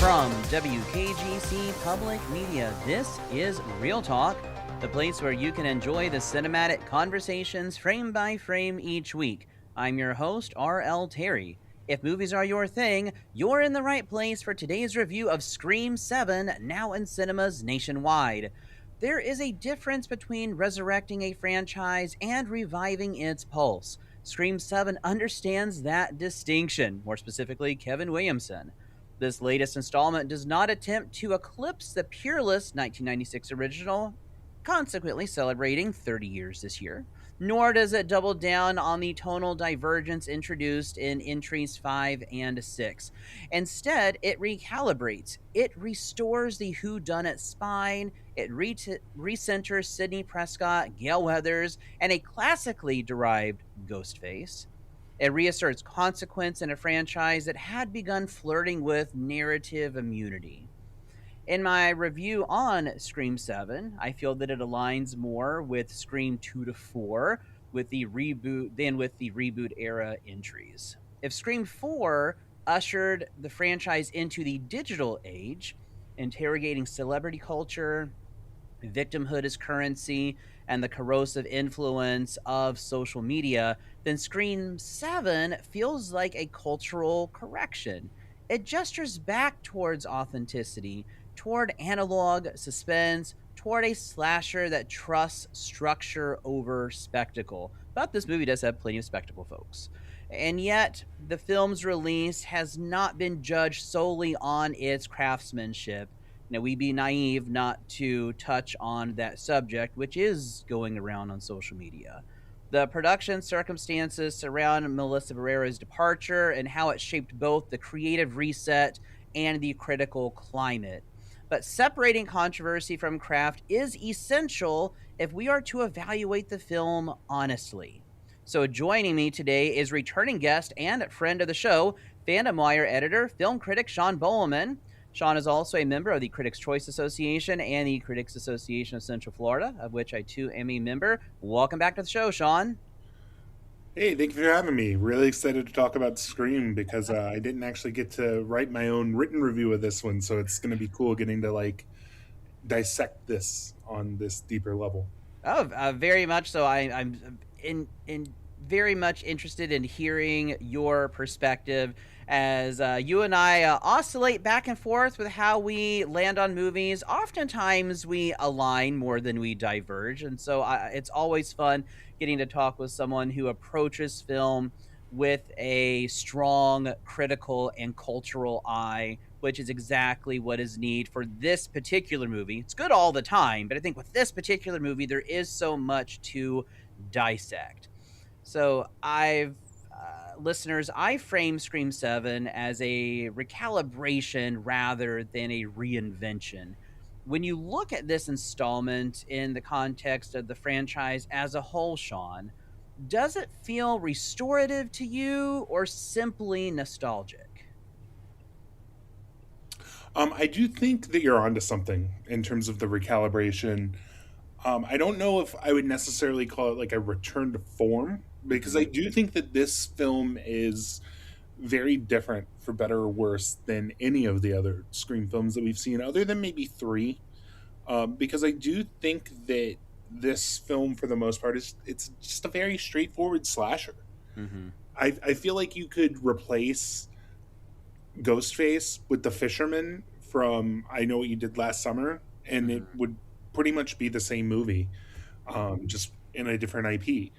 From WKGC Public Media, this is Real Talk, the place where you can enjoy the cinematic conversations frame by frame each week. I'm your host, R.L. Terry. If movies are your thing, you're in the right place for today's review of Scream 7, now in cinemas nationwide. There is a difference between resurrecting a franchise and reviving its pulse. Scream 7 understands that distinction, more specifically, Kevin Williamson. This latest installment does not attempt to eclipse the peerless 1996 original, consequently celebrating 30 years this year, nor does it double down on the tonal divergence introduced in entries 5 and 6. Instead, it recalibrates. It restores the whodunit spine, it recenters Sidney Prescott, Gale Weathers, and a classically derived Ghostface. It reasserts consequence in a franchise that had begun flirting with narrative immunity. In my review on Scream 7, I feel that it aligns more with Scream 2 to 4 with the reboot than with the reboot era entries. If Scream 4 ushered the franchise into the digital age, interrogating celebrity culture, victimhood as currency, and the corrosive influence of social media, then Scream 7 feels like a cultural correction. It gestures back towards authenticity, toward analog suspense, toward a slasher that trusts structure over spectacle. But this movie does have plenty of spectacle, folks. And yet, the film's release has not been judged solely on its craftsmanship. Now, we'd be naive not to touch on that subject, which is going around on social media. The production circumstances surround Melissa Barrera's departure and how it shaped both the creative reset and the critical climate. But separating controversy from craft is essential if we are to evaluate the film honestly. So joining me today is returning guest and friend of the show, Fandom Wire editor, film critic Sean Boelman. Sean is also a member of the Critics' Choice Association and the Critics Association of Central Florida, of which I too am a member. Welcome back to the show, Sean. Hey, thank you for having me. Really excited to talk about Scream because I didn't actually get to write my own written review of this one, so it's going to be cool getting to dissect this on this deeper level. Oh, very much so. I'm in very much interested in hearing your perspective as you and I oscillate back and forth with how we land on movies. Oftentimes we align more than we diverge, and so it's always fun getting to talk with someone who approaches film with a strong critical and cultural eye, which is exactly what is needed for this particular movie. It's good all the time, but I think with this particular movie, there is so much to dissect. So listeners, I frame Scream 7 as a recalibration rather than a reinvention. When you look at this installment in the context of the franchise as a whole, Sean, does it feel restorative to you or simply nostalgic? I do think that you're onto something in terms of the recalibration. I don't know if I would necessarily call it like a return to form because I do think that this film is very different, for better or worse, than any of the other Scream films that we've seen, other than maybe three. Because I do think that this film, for the most part, it's just a very straightforward slasher. Mm-hmm. I feel like you could replace Ghostface with the fisherman from I Know What You Did Last Summer, and it would pretty much be the same movie, just in a different IP.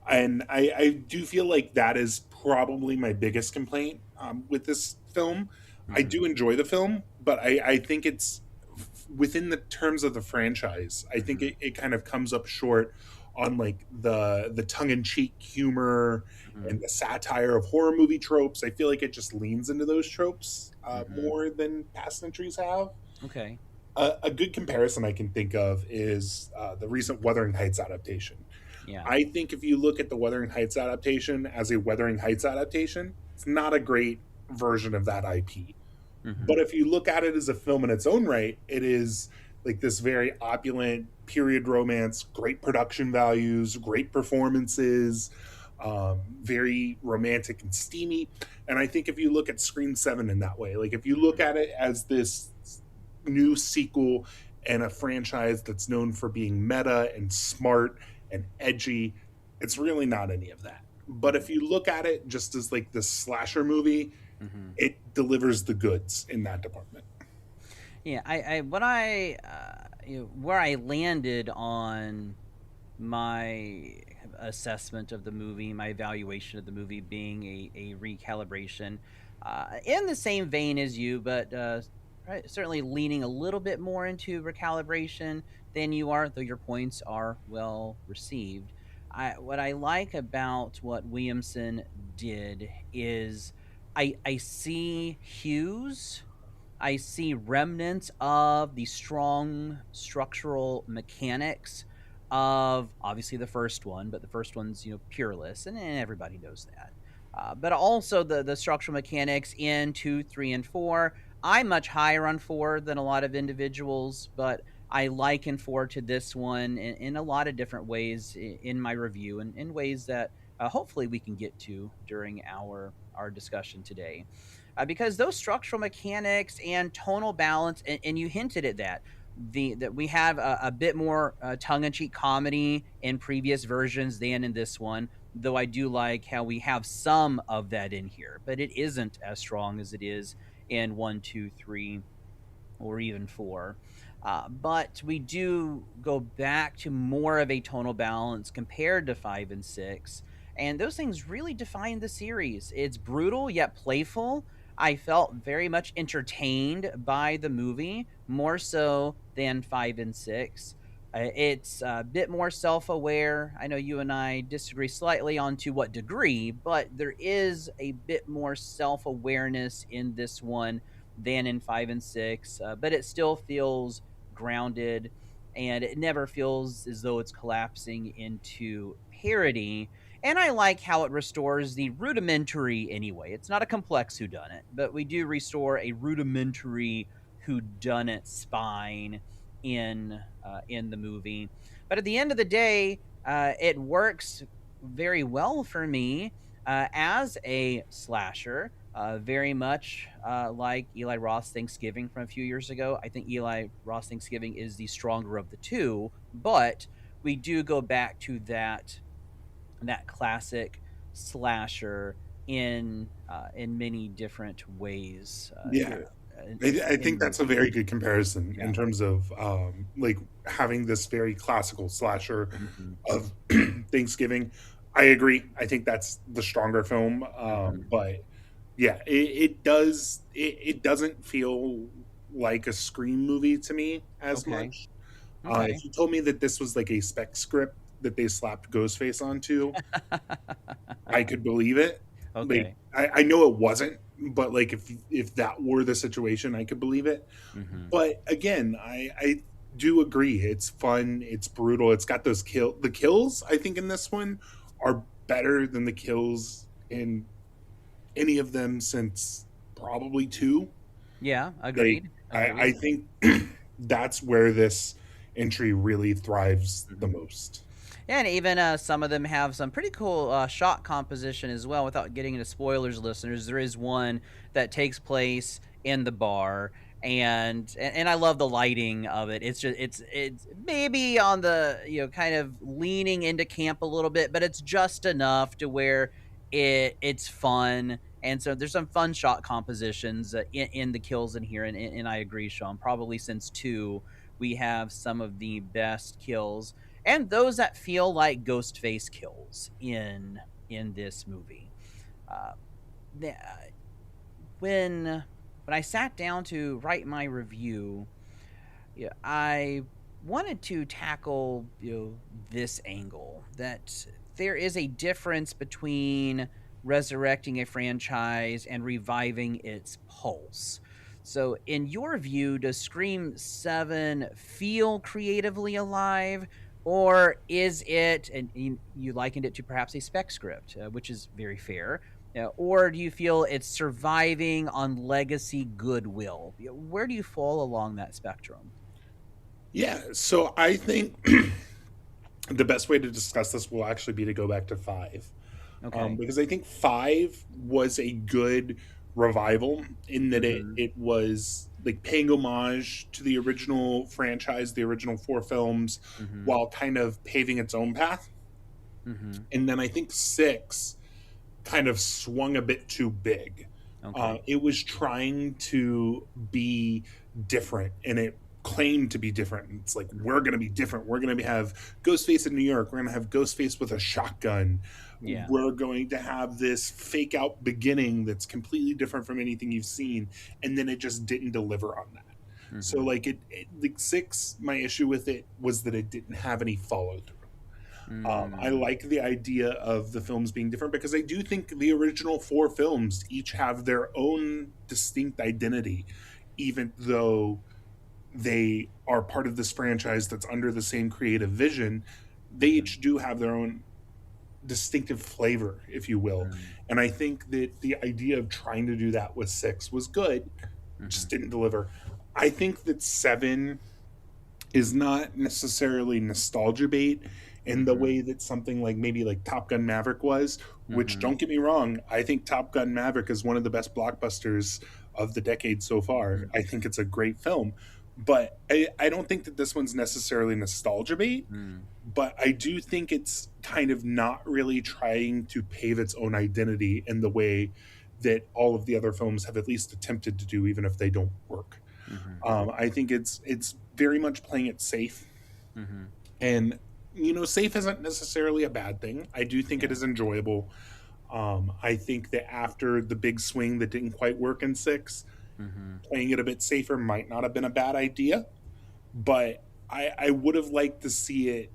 And I do feel like that is probably my biggest complaint with this film. Mm-hmm. I do enjoy the film, but I think it's within the terms of the franchise. I think it kind of comes up short on like the tongue-in-cheek humor and the satire of horror movie tropes. I feel like it just leans into those tropes more than past entries have. Okay. A good comparison I can think of is the recent Wuthering Heights adaptation. Yeah. I think if you look at the Wuthering Heights adaptation as a Wuthering Heights adaptation, it's not a great version of that IP. But if you look at it as a film in its own right, it is like this very opulent period romance, great production values, great performances, very romantic and steamy. And I think if you look at Scream 7 in that way, like if you look at it as this new sequel and a franchise that's known for being meta and smart and edgy, it's really not any of that. But if you look at it just as like this slasher movie, Mm-hmm. it delivers the goods in that department. Yeah, where I landed on my assessment of the movie, my evaluation of the movie being a recalibration, in the same vein as you, but right, certainly leaning a little bit more into recalibration than you are, though your points are well received. What I like about what Williamson did is I see hues, I see remnants of the strong structural mechanics of obviously the first one, but the first one's peerless, and everybody knows that. But also the structural mechanics in 2, 3, and 4. I'm much higher on 4 than a lot of individuals, but I liken 4 to this one in a lot of different ways in my review, and in ways that hopefully we can get to during our discussion today. Because those structural mechanics and tonal balance, and you hinted at that, that we have a bit more tongue-in-cheek comedy in previous versions than in this one, though I do like how we have some of that in here, but it isn't as strong as it is in 1, 2, 3, or even 4. But we do go back to more of a tonal balance compared to 5 and 6. And those things really define the series. It's brutal yet playful. I felt very much entertained by the movie, more so than 5 and 6. It's a bit more self-aware. I know you and I disagree slightly on to what degree, but there is a bit more self-awareness in this one than in 5 and 6. But it still feels grounded, and it never feels as though it's collapsing into parody. And I like how it restores the rudimentary anyway. It's not a complex whodunit, but we do restore a rudimentary whodunit spine in the movie. But at the end of the day, it works very well for me as a slasher. Very much like Eli Roth's Thanksgiving from a few years ago. I think Eli Roth's Thanksgiving is the stronger of the two, but we do go back to that classic slasher in many different ways. I think that's a very good comparison in terms of like having this very classical slasher of Thanksgiving. I agree. I think that's the stronger film, but yeah, it does. It doesn't feel like a Scream movie to me as much. If you told me that this was like a spec script that they slapped Ghostface onto, I could believe it. Okay. Like, I know it wasn't, but like if that were the situation, I could believe it. But again, I do agree. It's fun. It's brutal. It's got those the kills. I think in this one are better than the kills in any of them since probably 2. Yeah, agreed. I think that's where this entry really thrives the most. Yeah, and even some of them have some pretty cool shot composition as well. Without getting into spoilers, listeners, there is one that takes place in the bar, and I love the lighting of it. It's just it's maybe on the kind of leaning into camp a little bit, but it's just enough to where it's fun. And so there's some fun shot compositions in the kills in here, and I agree, Sean. Probably since 2, we have some of the best kills, and those that feel like Ghostface kills in this movie. When I sat down to write my review, I wanted to tackle this angle, that there is a difference between resurrecting a franchise and reviving its pulse. So in your view, does Scream 7 feel creatively alive, or is it, and you likened it to perhaps a spec script, which is very fair, or do you feel it's surviving on legacy goodwill? Where do you fall along that spectrum? Yeah, so I think the best way to discuss this will actually be to go back to 5. Okay. Because I think 5 was a good revival in that Mm-hmm. it was like paying homage to the original franchise, the original 4 films, Mm-hmm. while kind of paving its own path. Mm-hmm. And then I think 6 kind of swung a bit too big. Okay. It was trying to be different, and it claimed to be different. It's like, we're going to be different. We're going to have Ghostface in New York. We're going to have Ghostface with a shotgun. Yeah. We're going to have this fake out beginning that's completely different from anything you've seen, and then it just didn't deliver on that. So Mm-hmm. like like 6, my issue with it was that it didn't have any follow through. I Mm. like the idea of the films being different because I do think the original 4 films each have their own distinct identity, even though they are part of this franchise that's under the same creative vision. They Mm-hmm. each do have their own distinctive flavor, if you will. And I think that the idea of trying to do that with 6 was good, Mm-hmm. just didn't deliver. I think that 7 is not necessarily nostalgia bait in the Mm-hmm. way that something like maybe like Top Gun Maverick was, which, Mm-hmm. don't get me wrong, I think Top Gun Maverick is one of the best blockbusters of the decade so far. I think it's a great film, but I don't think that this one's necessarily nostalgia bait, Mm-hmm. but I do think it's kind of not really trying to pave its own identity in the way that all of the other films have at least attempted to do, even if they don't work. Mm-hmm. I think it's very much playing it safe, Mm-hmm. and safe isn't necessarily a bad thing. I do think it Yeah. is enjoyable. I think that after the big swing that didn't quite work in 6, Mm-hmm. playing it a bit safer might not have been a bad idea. But I would have liked to see it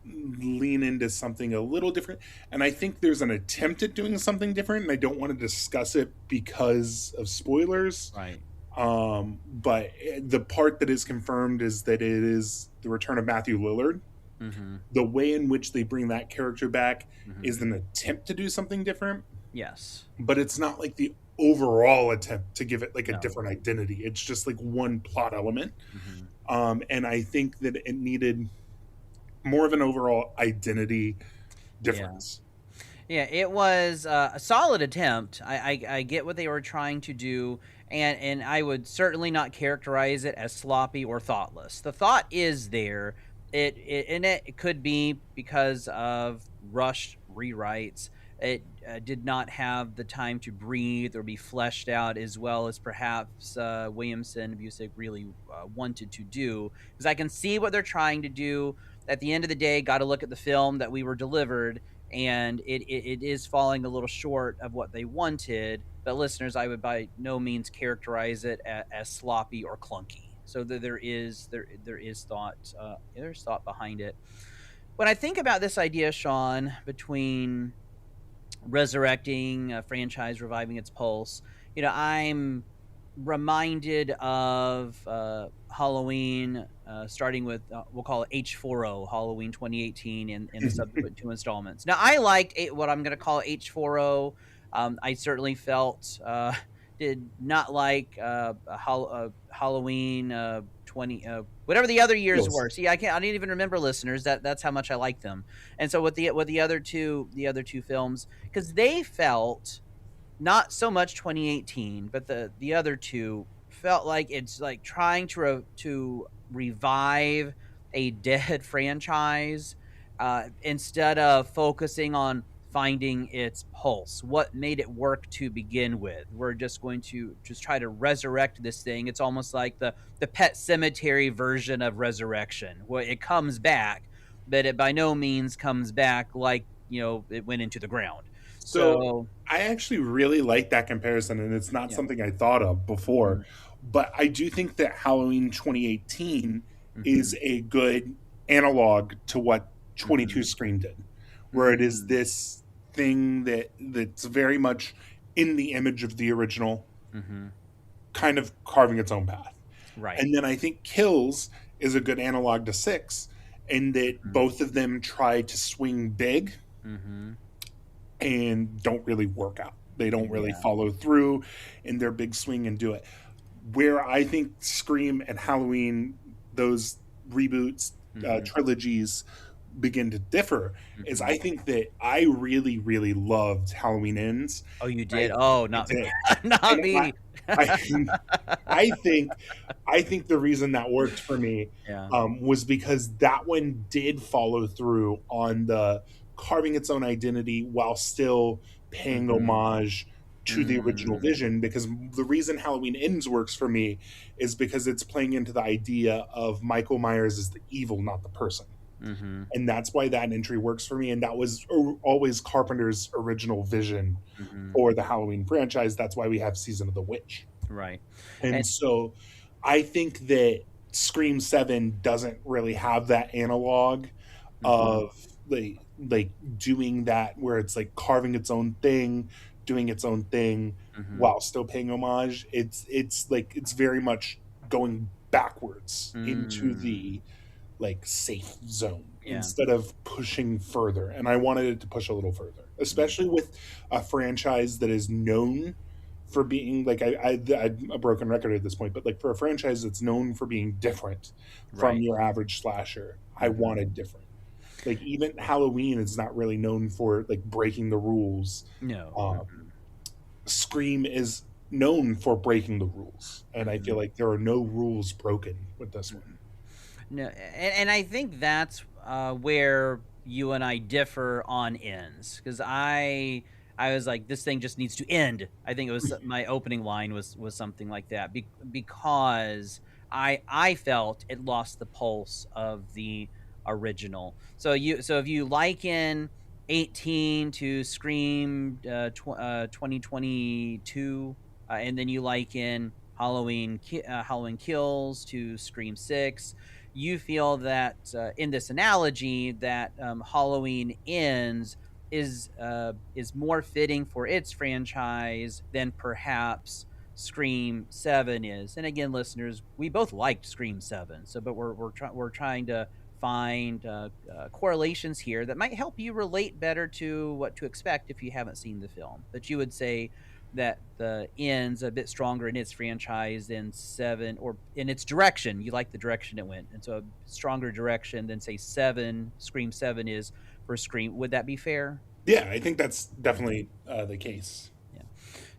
lean into something a little different. And I think there's an attempt at doing something different, and I don't want to discuss it because of spoilers. Right. But the part that is confirmed is that it is the return of Matthew Lillard. Mm-hmm. The way in which they bring that character back Mm-hmm. is an attempt to do something different, Yes. but it's not like the overall attempt to give it like a No. different identity. It's just like one plot element. Mm-hmm. And I think that it needed more of an overall identity Yeah. difference. Yeah, it was a solid attempt. I get what they were trying to do, and I would certainly not characterize it as sloppy or thoughtless. The thought is there. It could be because of rushed rewrites. It did not have the time to breathe or be fleshed out as well as perhaps Williamson and Busick really wanted to do. Because I can see what they're trying to do. At the end of the day, got to look at the film that we were delivered, and it is falling a little short of what they wanted. But listeners, I would by no means characterize it as sloppy or clunky. So there is thought there's thought behind it. When I think about this idea, Sean, between resurrecting a franchise, reviving its pulse, I'm reminded of Halloween, starting with we'll call it H40, Halloween 2018, and the subsequent 2 installments. Now, I liked what I'm going to call H40. I certainly felt did not like Halloween 20 whatever the other years Yes. were. See, I didn't even remember, listeners. That's how much I like them. And so with the other two films, because they felt not so much 2018, but the other two felt like it's like trying to revive a dead franchise instead of focusing on finding its pulse. What made it work to begin with? We're just going to just try to resurrect this thing. It's almost like the Pet Cemetery version of resurrection. Well, it comes back, but it by no means comes back like it went into the ground. So So I actually really like that comparison, and it's not yeah. something I thought of before. Mhm. But I do think that Halloween 2018 is Mhm. a good analog to what 22 Mhm. Scream did, where it is Mhm. this thing that's very much in the image of the original, Mhm. kind of carving its own path. Right. And then I think Kills is a good analog to 6, in that Mhm. both of them try to swing big Mhm. and don't really work out. They don't really Yeah. follow through in their big swing and do it. Where I think Scream and Halloween, those reboots, Mhm. trilogies, begin to differ is Mhm. I think that I really, really loved Halloween Ends. Oh, you I, did? Oh, I not me. did. Not And me. I, I think I think the reason that worked for me Yeah. was because that one did follow through on the carving its own identity while still paying Mhm. homage to the original Mm. vision. Because the reason Halloween Ends works for me is because it's playing into the idea of Michael Myers as the evil, not the person. Mhm. And that's why that entry works for me. And that was always Carpenter's original vision Mhm. for the Halloween franchise. That's why we have Season of the Witch. Right. And And so I think that Scream 7 doesn't really have that analog mhm. of like doing that where it's like carving its own thing, doing its own thing Mhm. while still paying homage. It's like it's very much going backwards into Mm. the like safe zone Yeah. instead of pushing further. And I wanted it to push a little further, Yeah. especially with a franchise that is known for being like I'm a broken record at this point, but like for a franchise that's known for being different from Right. your average slasher, I Mhm. wanted different. Like even Halloween is not really known for like breaking the rules. No. Um, Mhm. Scream is known for breaking the rules, and I feel Mhm. like there are no rules broken with this one. Mhm. No, and I think that's where you and I differ on ends, because I was like, this thing just needs to end. I think it was my opening line was something like that, because I felt it lost the pulse of the original. So if you liken 18 to Scream 2022, and then you liken Halloween Kills to Scream 6, you feel that in this analogy that Halloween Ends is more fitting for its franchise than perhaps Scream 7 is. And again, listeners, we both liked Scream 7, so but we're trying to find correlations here that might help you relate better to what to expect if you haven't seen the film. But you would say that the ends a bit stronger in its franchise than 7, or in its direction. You like the direction it went, and so a stronger direction than say 7, Scream 7 is for Scream. Would that be fair? Yeah, I think that's Yeah. definitely the case. Yeah.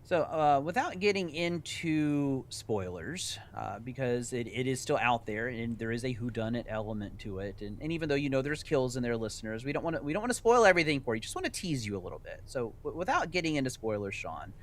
So, without getting into spoilers, because it is still out there, and there is a whodunit element to it, and even though there's kills in there, listeners, we don't want to spoil everything for you. Just want to tease you a little bit. So, without getting into spoilers, Sean,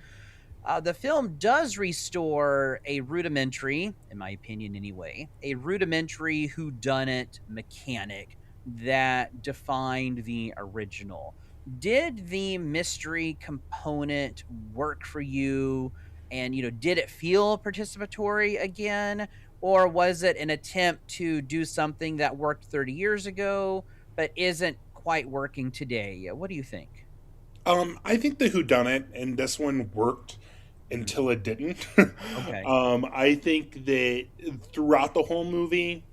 the film does restore a rudimentary, in my opinion anyway, a rudimentary whodunit mechanic that defined the original. Did the mystery component work for you? And, did it feel participatory again? Or was it an attempt to do something that worked 30 years ago, but isn't quite working today? What do you think? I think the whodunit and this one worked Mhm. until it didn't. Okay. I think that throughout the whole movie,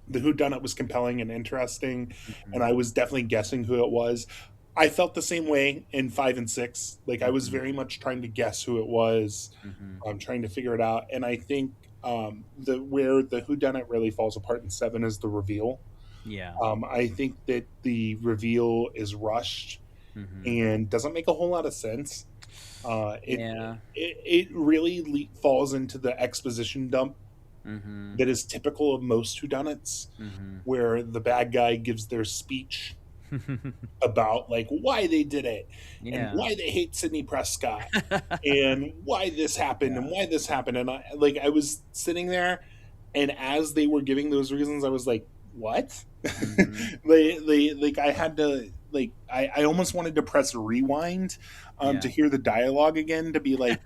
the whodunit was compelling and interesting, and Mhm. I was definitely guessing who it was. I felt the same way in 5 and 6. Like I was Mhm. very much trying to guess who it was, Mhm. trying to figure it out. And I think the where the whodunit really falls apart in 7 is the reveal. Yeah. I think that the reveal is rushed Mhm. and doesn't make a whole lot of sense. Yeah. It really falls into the exposition dump Mhm. that is typical of most whodunits, Mhm. where the bad guy gives their speech about like why they did it and Yeah. why they hate Sidney Prescott and why this happened and Yeah. why this happened. And I was sitting there, and as they were giving those reasons, I was like, what? Mhm. They like I had to like I almost wanted to press rewind Yeah. to hear the dialogue again to be like,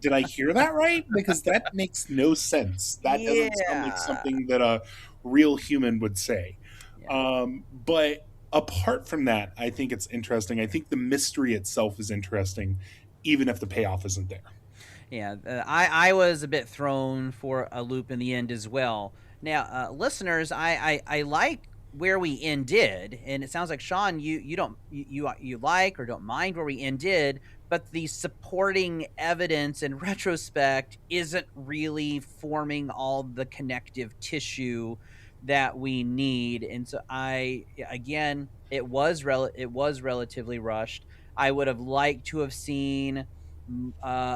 did I hear that right? Because that makes no sense. That doesn't sound like Yeah. something that a real human would say. Yeah. But apart from that, I think it's interesting. I think the mystery itself is interesting, even if the payoff isn't there. Yeah. I was a bit thrown for a loop in the end as well. Now, listeners, I like where we ended, and it sounds like Sean, you don't you like or don't mind where we ended, but the supporting evidence in retrospect isn't really forming all the connective tissue that we need. And so again, it was relatively rushed. I would have liked to have seen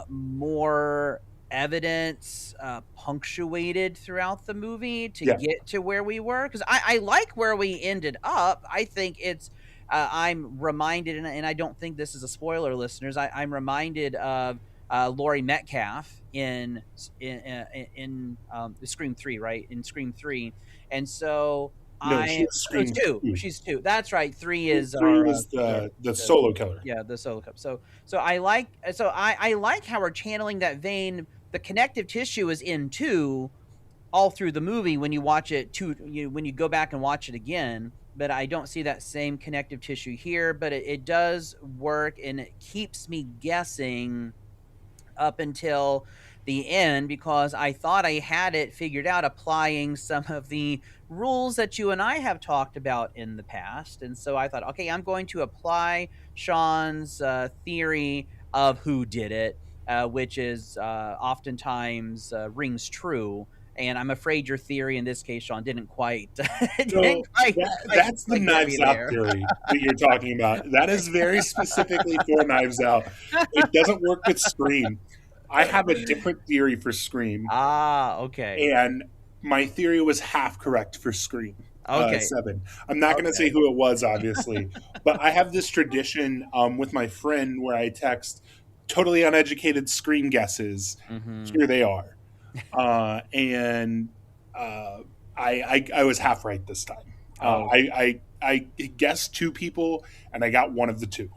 more evidence punctuated throughout the movie to Yeah. get to where we were, because I like where we ended up. I think it's I'm reminded, and I don't think this is a spoiler, listeners. I'm reminded of Laurie Metcalf in Scream 3, right? In Scream 3. And so No, she I was oh, Scream two. 2. She's two. That's right. Three is Three our was yeah, the the solo killer. yeah, the solo cup. So I like how we're channeling that vein. The connective tissue is in two all through the movie when you watch it when you go back and watch it again. But I don't see that same connective tissue here. But it does work, and it keeps me guessing up until the end, because I thought I had it figured out applying some of the rules that you and I have talked about in the past. And so I thought, okay, I'm going to apply Sean's theory of who did it, which is oftentimes rings true. And I'm afraid your theory in this case, Sean, didn't quite, So that's the quite get me Knives Out there. theory that you're talking about. That is very specifically for Knives Out. It doesn't work with Scream. I have a different theory for Scream, Ah, okay. and my theory was half correct for Scream Okay. 7. I'm not going to say Okay. who it was, obviously, but I have this tradition with my friend where I text totally uneducated Scream guesses. Mm-hmm. Here they are. And I was half right this time. Oh, I guessed two people, and I got one of the two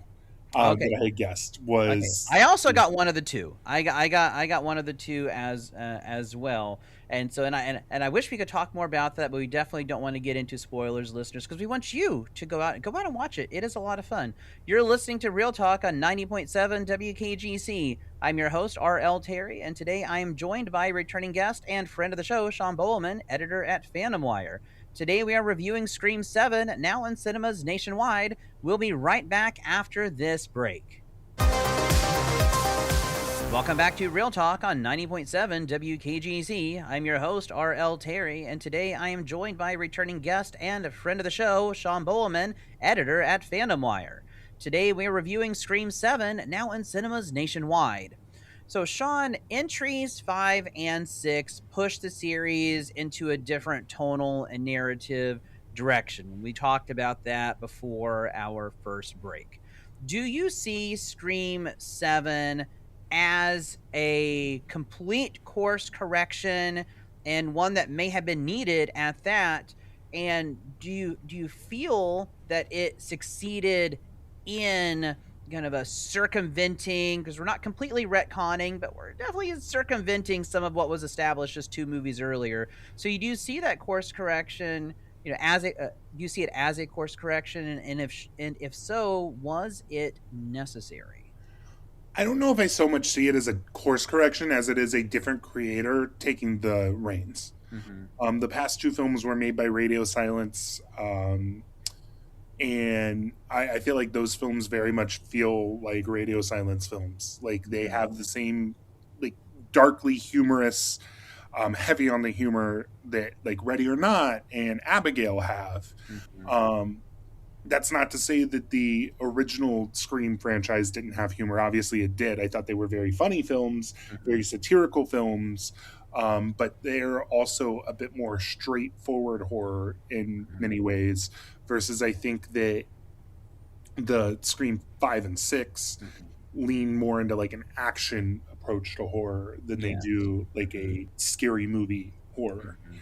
okay. that I had guessed Okay. was. I also got one of the two. I got one of the two as well. And so and I wish we could talk more about that, but we definitely don't want to get into spoilers, listeners, because we want you to go out and watch it. It is a lot of fun. You're listening to Real Talk on 90.7 WKGC. I'm your host, R.L. Terry, and today I am joined by returning guest and friend of the show, Sean Boelman, editor at Phantom Wire. Today we are reviewing Scream 7, now in cinemas nationwide. We'll be right back after this break. Welcome back to Real Talk on 90.7 WKGZ. I'm your host, R.L. Terry, and today I am joined by returning guest and a friend of the show, Sean Boelman, editor at Phantom Wire. Today we are reviewing Scream 7, now in cinemas nationwide. So, Sean, entries 5 and 6 push the series into a different tonal and narrative direction. We talked about that before our first break. Do you see Scream 7 as a complete course correction, and one that may have been needed at that? And do you feel that it succeeded in kind of a circumventing, because we're not completely retconning, but we're definitely circumventing some of what was established just two movies earlier? So you do see that course correction, as a do you see it as a course correction, and if so, was it necessary? I don't know if I so much see it as a course correction as it is a different creator taking the reins. Mm-hmm. The past two films were made by Radio Silence, and I feel like those films very much feel like Radio Silence films. Like they have the same, like darkly humorous, heavy on the humor that like Ready or Not and Abigail have. Mm-hmm. That's not to say that the original Scream franchise didn't have humor. Obviously, it did. I thought they were very funny films, Mm-hmm. very satirical films, but they're also a bit more straightforward horror in many ways. Versus, I think that the Scream 5 and 6 Mm-hmm. lean more into like an action approach to horror than they Yeah. do like a scary movie horror. Mm-hmm.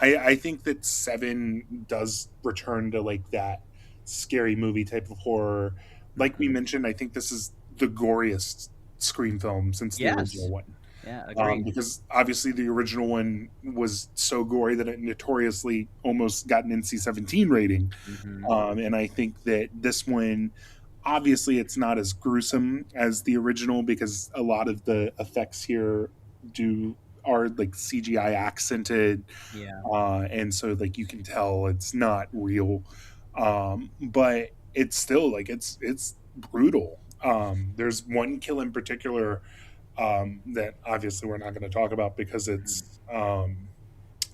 I think that 7 does return to like that scary movie type of horror. Like we Mm-hmm. mentioned, I think this is the goriest Scream film since the original Yes. one. Yeah. Agreed. Because obviously the original one was so gory that it notoriously almost got an NC-17 rating. Mm-hmm. And I think that this one, obviously, it's not as gruesome as the original because a lot of the effects here are like CGI accented, Yeah. and so like you can tell it's not real, but it's still like it's brutal. There's one kill in particular that obviously we're not going to talk about because Mm-hmm. it's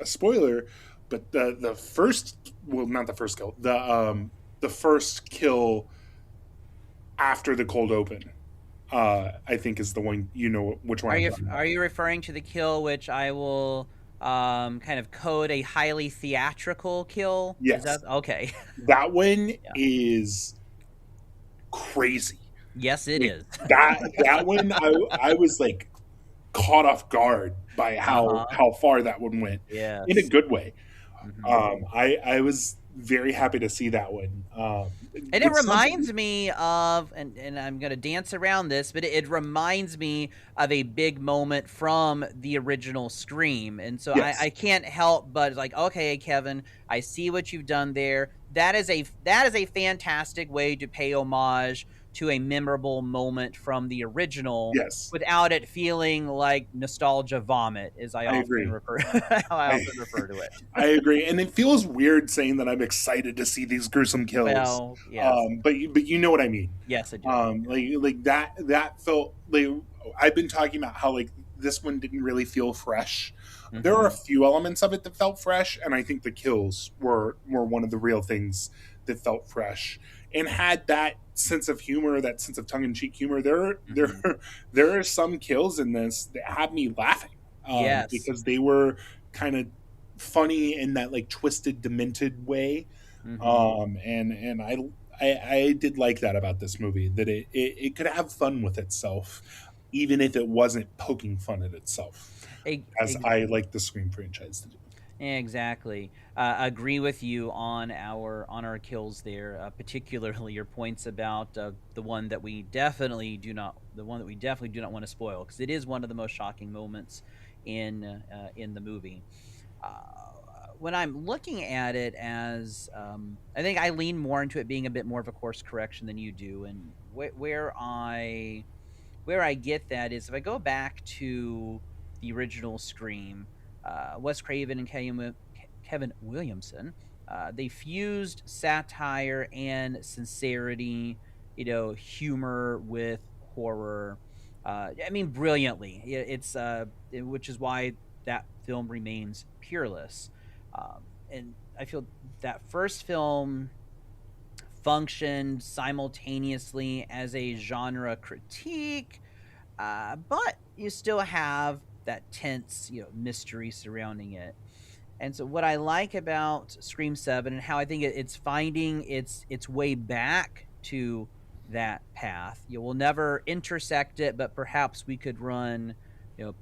a spoiler, but the first, well, not the first kill, the first kill after the cold open, I think is the one, you know which one I'm talking Are about. you referring to the kill which I will kind of code a highly theatrical kill? Is Yes, that okay? that one Yeah. is crazy. Yes, it Like is. that one, I was like caught off guard by Uh-huh. how far that one went, in a Yes. good way. Hmm. I was very happy to see that one. And it With some, reminds me of, and I'm going to dance around this, but it reminds me of a big moment from the original Scream. And so yes, I can't help but like, okay, Kevin, I see what you've done there. That is a fantastic way to pay homage to a memorable moment from the original yes, without it feeling like nostalgia vomit, as I I often agree. refer how I I often refer to it. I agree, and it feels weird saying that I'm excited to see these gruesome kills. Well, yes. But you know what I mean. Yes, I do. Like that felt like, I've been talking about how like this one didn't really feel fresh. There are a Hmm. few elements of it that felt fresh, and I think the kills were one of the real things that felt fresh and had that sense of humor, that sense of tongue in cheek humor. Hmm. There are some kills in this that had me laughing, Yes. because they were kind of funny in that like twisted, demented way. Hmm. And I did like that about this movie, that it could have fun with itself, even if it wasn't poking fun at itself, as I like the Scream franchise to do. Exactly. Agree with you on our kills there, particularly your points about the one that we definitely do not want to spoil, because it is one of the most shocking moments in the movie. Uh, when I'm looking at it as, I think I lean more into it being a bit more of a course correction than you do, and where I get that is if I go back to the original Scream, Wes Craven and Kevin Williamson, they fused satire and sincerity, humor with horror. I mean, brilliantly. Which is why that film remains peerless. And I feel that first film functioned simultaneously as a genre critique, but you still have that tense, mystery surrounding it. And so, what I like about Scream 7 and how I think it's finding its way back to that path. You will never intersect it, but perhaps we could run,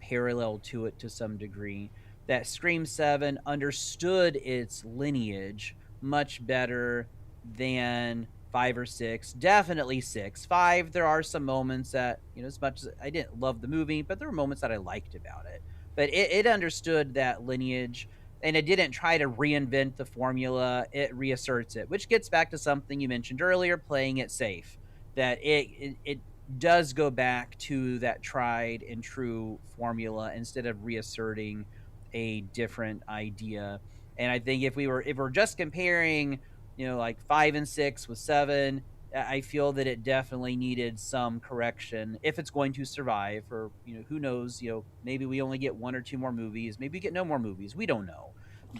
parallel to it to some degree. That Scream 7 understood its lineage much better than 5 or 6. Definitely 6. 5, there are some moments that, as much as I didn't love the movie, but there were moments that I liked about it. But it understood that lineage, and it didn't try to reinvent the formula. It reasserts it, which gets back to something you mentioned earlier, playing it safe. That it does go back to that tried and true formula instead of reasserting a different idea. And I think if we're just comparing, like 5 and 6 with 7, I feel that it definitely needed some correction if it's going to survive. Or who knows? Maybe we only get one or two more movies. Maybe we get no more movies. We don't know.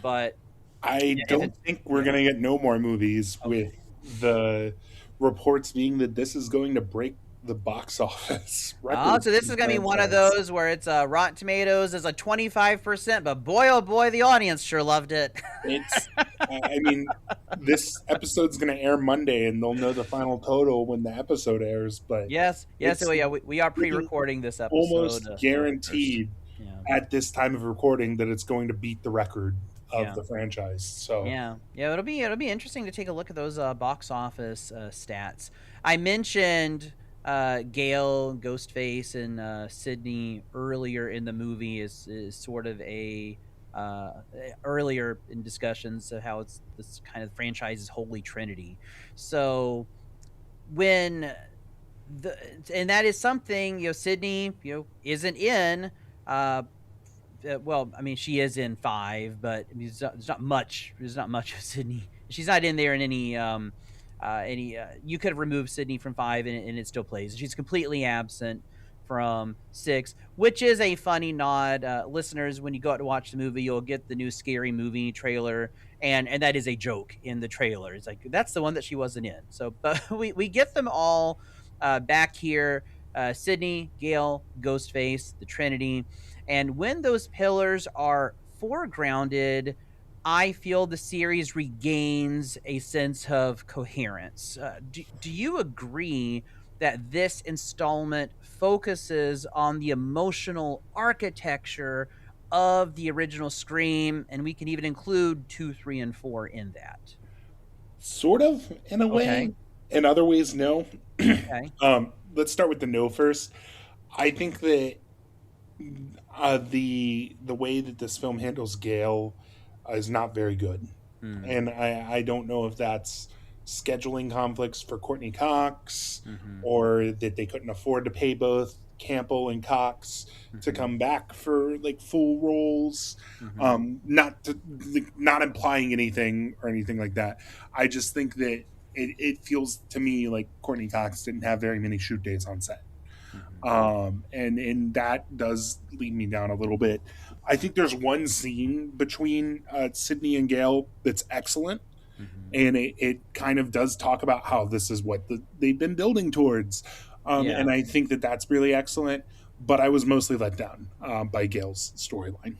But I if don't it's think we're yeah, gonna get no more movies, okay. with the reports being that this is going to break the box office Oh, record so this for is the gonna be one of franchise. those where it's Rotten Tomatoes is a 25%, but boy oh boy, the audience sure loved it. It's, I mean, this episode's going to air Monday, and they'll know the final total when the episode airs. But Yes, yes. So it's yeah, we are looking pre-recording this episode almost first. guaranteed Yeah, at this time of recording that it's going to beat the record of yeah. the franchise. So Yeah, yeah, it'll be interesting to take a look at those box office stats. I mentioned Gale, Ghostface, and Sidney earlier in the movie is sort of a earlier in discussions of how it's this kind of franchise's holy trinity. So when the and that is something, Sydney isn't in. Uh, well, I mean, she is in 5, but I mean, there's not much. There's not much of Sydney. She's not in there in any. You could have removed Sydney from 5, and it still plays. She's completely absent. from 6, which is a funny nod. Listeners, when you go out to watch the movie, you'll get the new Scary Movie trailer, and that is a joke in the trailer. It's like, that's the one that she wasn't in. So, but we get them all back here. Sidney, Gale, Ghostface, the Trinity. And when those pillars are foregrounded, I feel the series regains a sense of coherence. Do you agree that this installment focuses on the emotional architecture of the original Scream, and we can even include 2, 3, and 4 in that? Sort of, in a Okay. way. In other ways, no. Okay. Let's start with the no first. I think that the way that this film handles Gale is not very good, Mm. and I don't know if that's scheduling conflicts for Courtney Cox, Hmm. or that they couldn't afford to pay both Campbell and Cox to Hmm. come back for like full roles. Hmm. Not implying anything or anything like that. I just think that it feels to me like Courtney Cox didn't have very many shoot days on set. Hmm. And that does lead me down a little bit. I think there's one scene between Sydney and Gale that's excellent, Hmm. and it kind of does talk about how this is what they've been building towards, Yeah. and I think that that's really excellent. But I was mostly let down by Gale's storyline.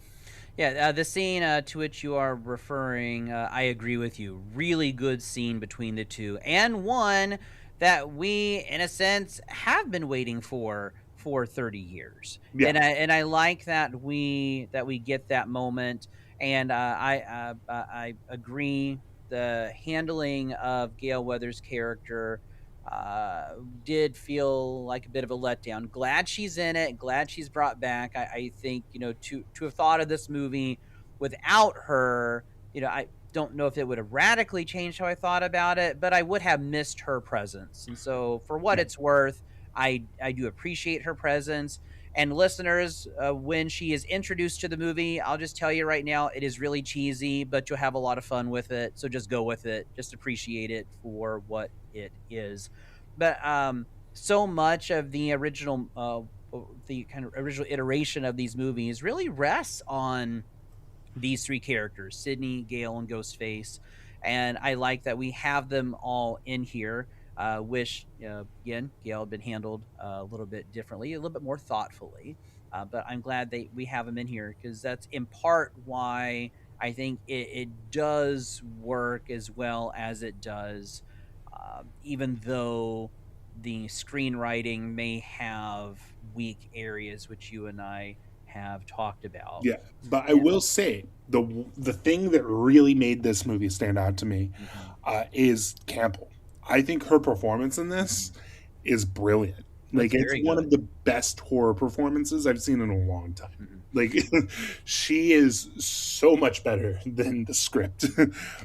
Yeah, the scene to which you are referring, I agree with you. Really good scene between the two, and one that we, in a sense, have been waiting for 30 years. Yeah, And I like that we get that moment. And I agree. The handling of Gale Weathers' character did feel like a bit of a letdown. Glad she's in it. Glad she's brought back. I think, to have thought of this movie without her, I don't know if it would have radically changed how I thought about it, but I would have missed her presence. And so, for what yeah, it's worth, I do appreciate her presence. And listeners, when she is introduced to the movie, I'll just tell you right now, it is really cheesy, but you'll have a lot of fun with it. So just go with it. Just appreciate it for what it is. But so much of the kind of original iteration of these movies really rests on these three characters, Sydney, Gale, and Ghostface. And I like that we have them all in here. Wish, again, Gale had been handled a little bit differently, a little bit more thoughtfully. But I'm glad we have them in here, because that's in part why I think it does work as well as it does, even though the screenwriting may have weak areas, which you and I have talked about. yeah. But I And will say the thing that really made this movie stand out to me mhm, is Campbell. I think her performance in this mhm. is brilliant. That's Like, it's very one of good. the best horror performances I've seen in a long time. Mhm. Like, she is so much better than the script.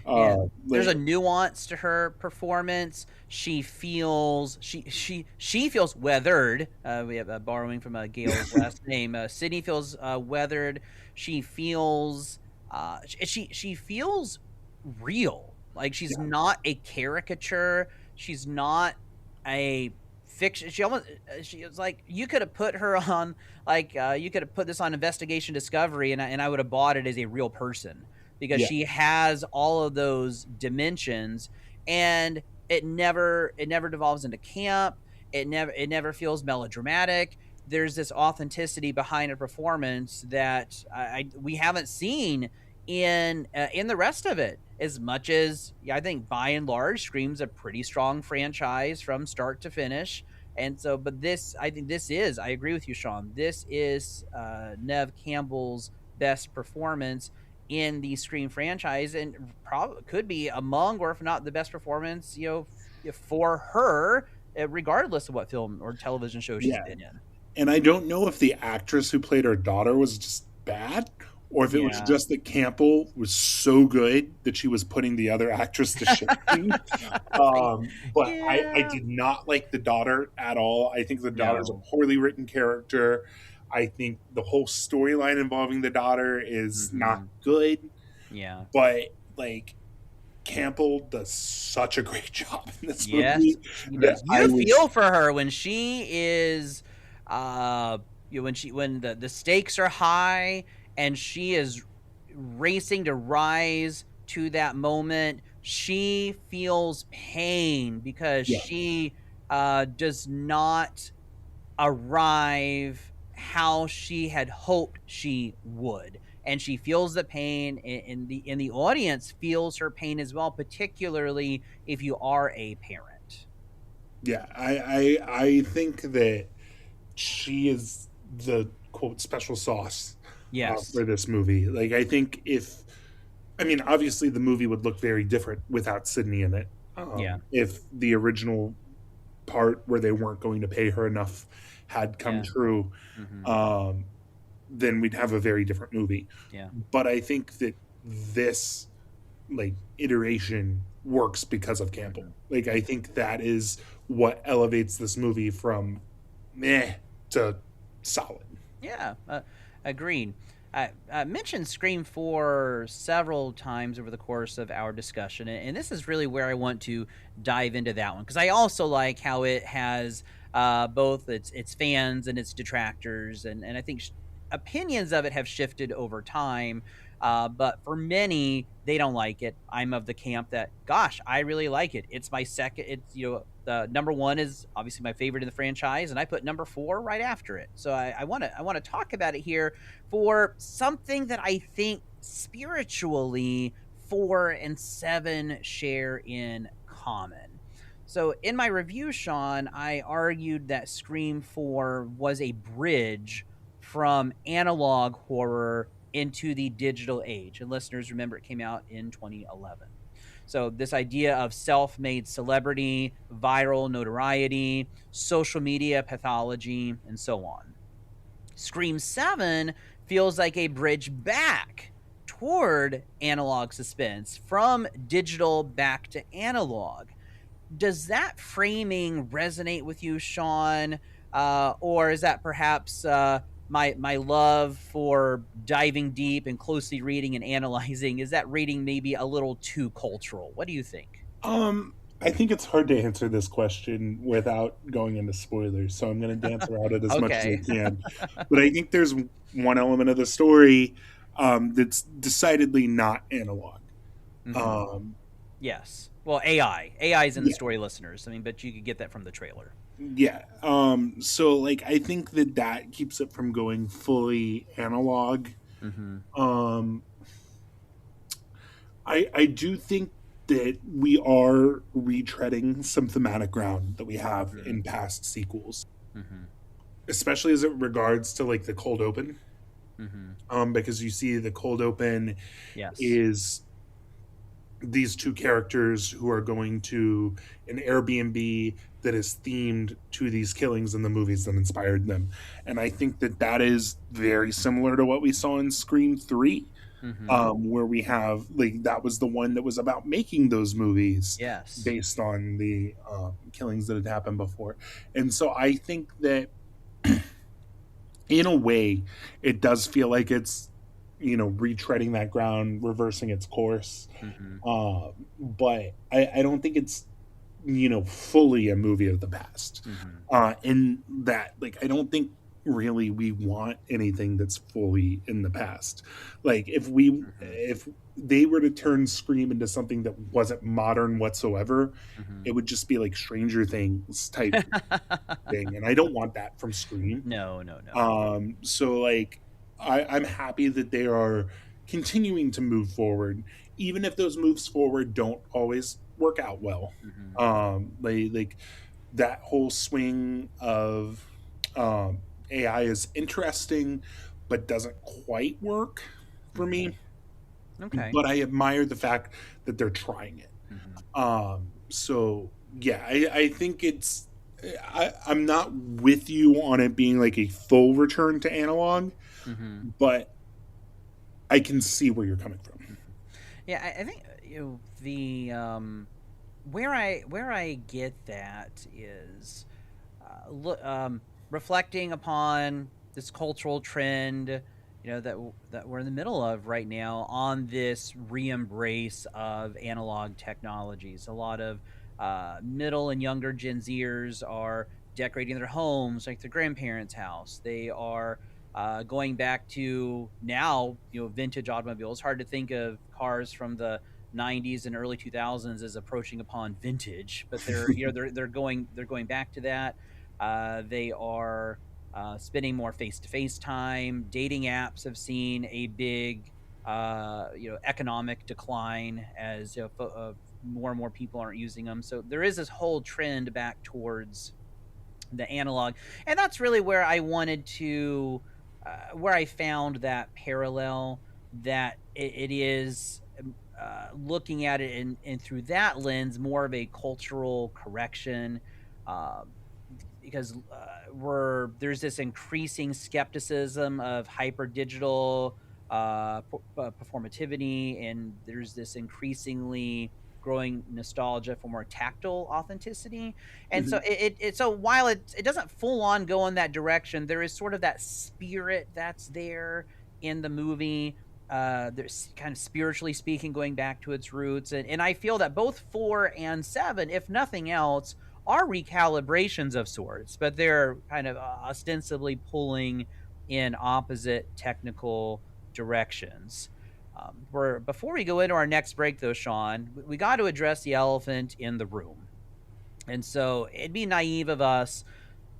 Yeah. There's a like, nuance to her performance. She feels weathered. We have borrowing from Gale's last name. Sydney feels weathered. She feels she feels real. Like, she's yeah, not a caricature. She's not a fiction. She was like, you could have put her on, like, you could have put this on Investigation Discovery, and I would have bought it as a real person, because yeah, she has all of those dimensions, and it never devolves into camp. It never feels melodramatic. There's this authenticity behind a performance that we haven't seen in the rest of it as much as, yeah, I think by and large Scream's a pretty strong franchise from start to finish. And so, but I think this is, I agree with you, Sean, this is Nev Campbell's best performance in the Scream franchise, and probably could be among, or if not the best performance, for her, regardless of what film or television show she's yeah. been in. And I don't know if the actress who played her daughter was just bad, or if it was Yeah. just that Campbell was so good that she was putting the other actress to shame. But I Yeah. did not like the daughter at all. I think the daughter's a No. poorly written character. I think the whole storyline involving the daughter is not Hmm. good. Yeah. But like, Campbell does such a great job in this Yes, movie she that does. I You was feel for her when she is when the stakes are high and she is racing to rise to that moment, she feels pain because Yeah. she does not arrive how she had hoped she would, and she feels the pain, and the audience feels her pain as well, particularly if you are a parent. Yeah, I think that she is the quote special sauce Yes. for this movie. Like, I think I mean, obviously the movie would look very different without Sydney in it. Yeah. If the original part where they weren't going to pay her enough had come Yeah. true, Mm-hmm. um, then we'd have a very different movie. Yeah. But I think that this like iteration works because of Campbell. Mm-hmm. Like, I think that is what elevates this movie from meh to solid. Yeah, agreed. I mentioned Scream 4 several times over the course of our discussion, and this is really where I want to dive into that one, because I also like how it has both its fans and its detractors, and I think opinions of it have shifted over time. But for many, they don't like it. I'm of the camp that, gosh, I really like it. It's my second. It's the number one is obviously my favorite in the franchise, and I put number 4 right after it. So I want to talk about it here for something that I think spiritually 4 and 7 share in common. So in my review, Sean, I argued that Scream 4 was a bridge from analog horror into the digital age. And listeners, remember, it came out in 2011. So this idea of self-made celebrity, viral notoriety, social media pathology, and so on. Scream 7 feels like a bridge back toward analog suspense, from digital back to analog. Does that framing resonate with you, Sean? Or is that perhaps my love for diving deep and closely reading and analyzing, is that reading maybe a little too cultural? What do you think? I think it's hard to answer this question without going into spoilers, so I'm going to dance around it as much as I Okay. can. But I think there's one element of the story that's decidedly not analog. Mm-hmm. Um, Yes. Well, AI is in the yeah, story, listeners. I mean, but you could get that from the trailer. yeah. So like, I think that keeps it from going fully analog. Mm-hmm. Um, I do think that we are retreading some thematic ground that we have Mm-hmm. in past sequels, Mm-hmm. especially as it regards to like the cold open. Mm-hmm. Because you see the cold open Yes. is these two characters who are going to an Airbnb that is themed to these killings in the movies that inspired them. And I think that is very similar to what we saw in Scream 3, Mm-hmm. where we have, like, that was the one that was about making those movies Yes. based on the killings that had happened before. And so I think that in a way, it does feel like it's, retreading that ground, reversing its course. Mm-hmm. But I don't think it's, fully a movie of the past. Mm-hmm. In that, like, I don't think really we want anything that's fully in the past. Like, Mm-hmm. if they were to turn Scream into something that wasn't modern whatsoever, Mm-hmm. it would just be like Stranger Things type thing, and I don't want that from Scream. No, no, no. So like, I'm happy that they are continuing to move forward, even if those moves forward don't always work out well. Mm-hmm. Like that whole swing of AI is interesting, but doesn't quite work for Mm-hmm. me. Okay. But I admire the fact that they're trying it. Mm-hmm. So yeah, I think I'm not with you on it being like a full return to analog, Mm-hmm. but I can see where you're coming from. Yeah, I think the where I get that is reflecting upon this cultural trend, that we're in the middle of right now, on this re-embrace of analog technologies. A lot of middle and younger Gen Zers are decorating their homes like their grandparents' house. They are going back to now, vintage automobiles. Hard to think of cars from the 90s and early 2000s as approaching upon vintage, but they're going back to that. They are spending more face-to-face time. Dating apps have seen a big economic decline as more and more people aren't using them. So there is this whole trend back towards the analog, and that's really where I wanted to where I found that parallel, that it is looking at it and through that lens more of a cultural correction, because there's this increasing skepticism of hyper digital performativity, and there's this increasingly growing nostalgia for more tactile authenticity. And so so while it doesn't full on go in that direction, there is sort of that spirit that's there in the movie. There's kind of spiritually speaking, going back to its roots, and I feel that both 4 and 7, if nothing else, are recalibrations of sorts, but they're kind of ostensibly pulling in opposite technical directions. Before we go into our next break, though, Sean, we got to address the elephant in the room. And so it'd be naive of us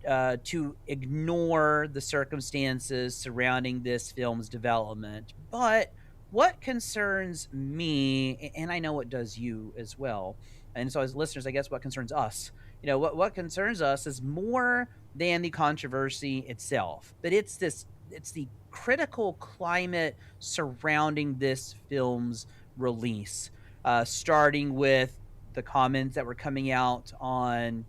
to ignore the circumstances surrounding this film's development. But what concerns me, and I know it does you as well, and so as listeners, I guess what concerns us, what concerns us is more than the controversy itself, but it's the critical climate surrounding this film's release, starting with the comments that were coming out on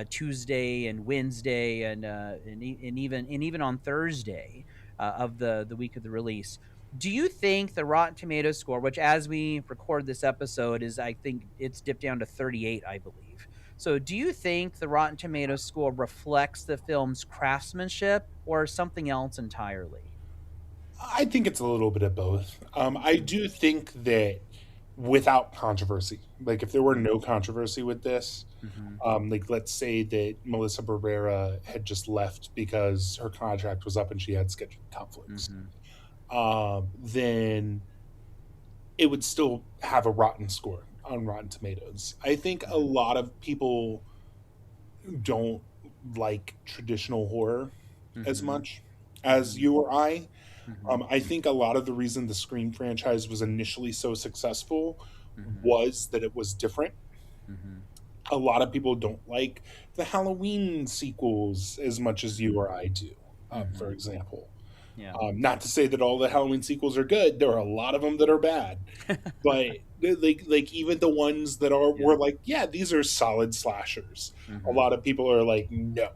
Tuesday and Wednesday and even on Thursday of the week of the release. Do you think the Rotten Tomatoes score, which as we record this episode I think it's dipped down to 38, I believe. So do you think the Rotten Tomatoes score reflects the film's craftsmanship or something else entirely? I think it's a little bit of both. I do think that without controversy, like if there were no controversy with this, like let's say that Melissa Barrera had just left because her contract was up and she had scheduled conflicts, then it would still have a rotten score on Rotten Tomatoes. I think a lot of people don't like traditional horror as much as you or I. I think a lot of the reason the Scream franchise was initially so successful was that it was different. A lot of people don't like the Halloween sequels as much as you or I do, for example. Yeah. Not to say that all the Halloween sequels are good. There are a lot of them that are bad, but like even the ones that were like, yeah, these are solid slashers. A lot of people are like, no.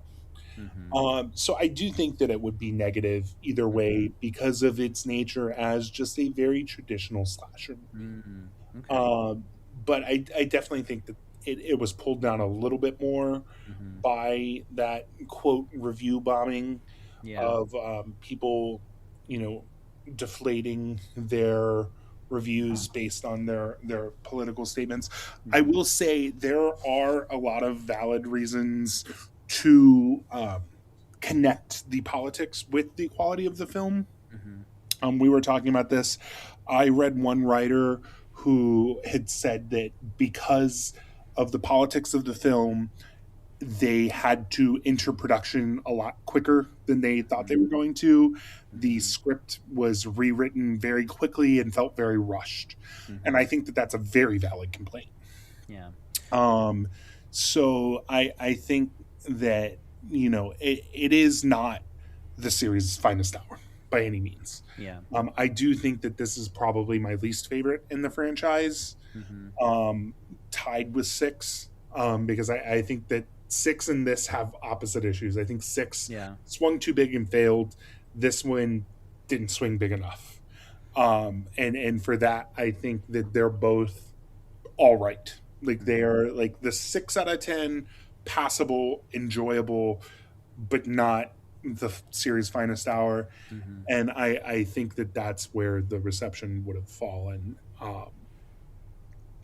So I do think that it would be negative either way because of its nature as just a very traditional slasher movie. Okay. But I definitely think that it was pulled down a little bit more by that quote review bombing of people, deflating their reviews based on their political statements. I will say there are a lot of valid reasons to connect the politics with the quality of the film. We were talking about this. I read one writer who had said that because of the politics of the film, they had to enter production a lot quicker than they thought they were going to. The script was rewritten very quickly and felt very rushed. And I think that that's a very valid complaint. Yeah. So I think that, it is not the series' finest hour by any means. Yeah. I do think that this is probably my least favorite in the franchise, tied with 6, because I think that 6 and this have opposite issues. I think 6 swung too big and failed. This one didn't swing big enough. And for that, I think that they're both all right. Like they are like the 6 out of 10, passable, enjoyable, but not the series' finest hour. And I think that that's where the reception would have fallen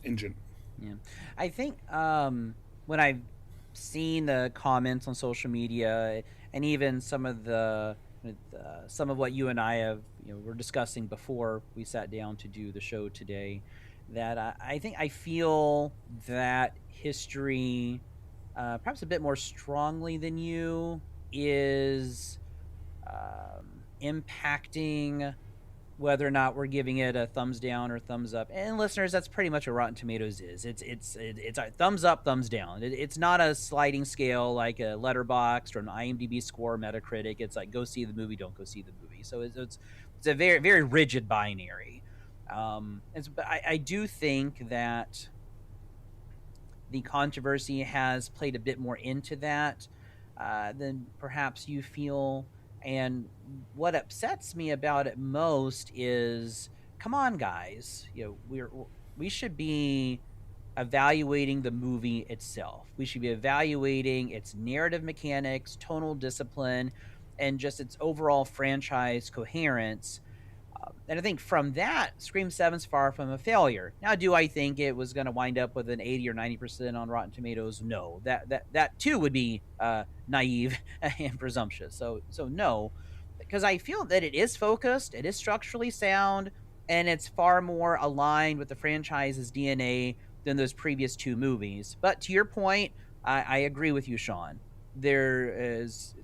in general. Yeah. I think when I seen the comments on social media, and even some of some of what you and I have, were discussing before we sat down to do the show today, that I feel that history, perhaps a bit more strongly than you, is impacting whether or not we're giving it a thumbs down or thumbs up. And listeners, that's pretty much what Rotten Tomatoes is. It's a thumbs up, thumbs down. It's not a sliding scale like a Letterboxd or an IMDb score, Metacritic. It's like, go see the movie, don't go see the movie. So it's a very, very rigid binary. But I do think that the controversy has played a bit more into that than perhaps you feel. And what upsets me about it most is, come on, guys, we should be evaluating the movie itself. We should be evaluating its narrative mechanics, tonal discipline, and just its overall franchise coherence. And I think from that, Scream 7's far from a failure. Now, do I think it was going to wind up with an 80 or 90% on Rotten Tomatoes? No. That too would be naive and presumptuous. So no, because I feel that it is focused, it is structurally sound, and it's far more aligned with the franchise's DNA than those previous two movies. But to your point, I agree with you, Sean. There is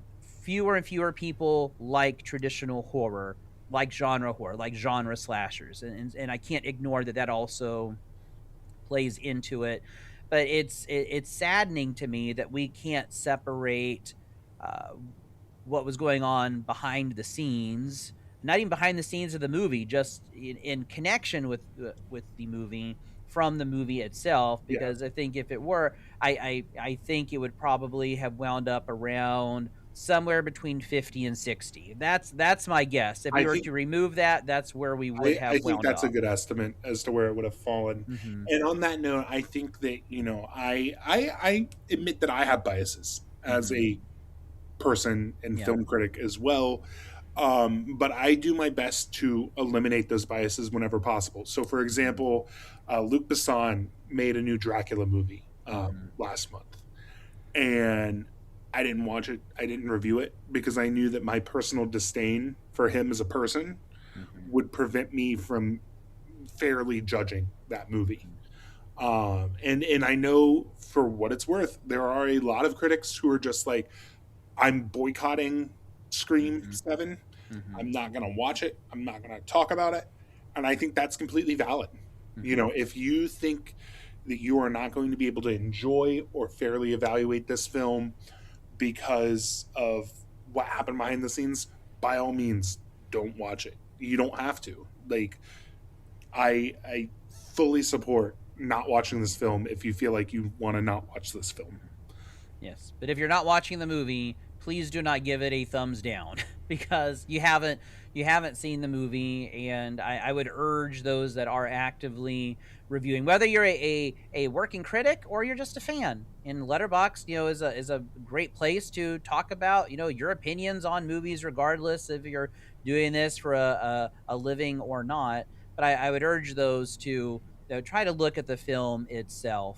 fewer and fewer people like traditional horror, like genre horror, like genre slashers. And I can't ignore that also plays into it. But it's saddening to me that we can't separate what was going on behind the scenes, not even behind the scenes of the movie, just in connection with the movie, from the movie itself. Because I think if it were, I think it would probably have wound up around somewhere between 50 and 60. That's my guess. If we were to remove that, that's where we would have. I think that's a good estimate as to where it would have fallen. Mm-hmm. And on that note, I think that I admit that I have biases as a person and film critic as well. But I do my best to eliminate those biases whenever possible. So, for example, Luc Besson made a new Dracula movie last month, and I didn't watch it. I didn't review it because I knew that my personal disdain for him as a person would prevent me from fairly judging that movie. And I know, for what it's worth, there are a lot of critics who are just like, I'm boycotting Scream 7. I'm not going to watch it. I'm not going to talk about it. And I think that's completely valid. If you think that you are not going to be able to enjoy or fairly evaluate this film because of what happened behind the scenes, by all means, don't watch it. You don't have to. Like, I fully support not watching this film if you feel like you want to not watch this film. Yes, but if you're not watching the movie, please do not give it a thumbs down because you haven't seen the movie. And I would urge those that are actively reviewing, whether you're a working critic or you're just a fan, in Letterboxd, is a great place to talk about, your opinions on movies, regardless if you're doing this for a living or not. But I would urge those to try to look at the film itself.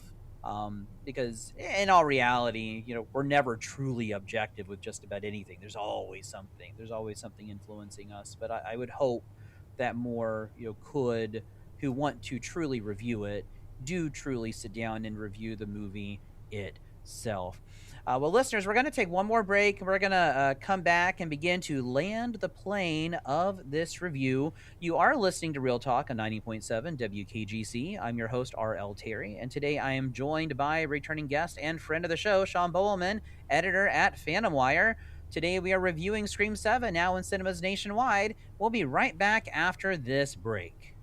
Because in all reality, we're never truly objective with just about anything. There's always something influencing us. But I would hope that more, who want to truly review it, do truly sit down and review the movie itself. Well, listeners, we're going to take one more break. We're going to come back and begin to land the plane of this review. You are listening to Real Talk on 90.7 WKGC. I'm your host, R.L. Terry, and today I am joined by returning guest and friend of the show, Sean Boelman, editor at Phantom Wire. Today we are reviewing Scream 7, now in cinemas nationwide. We'll be right back after this break.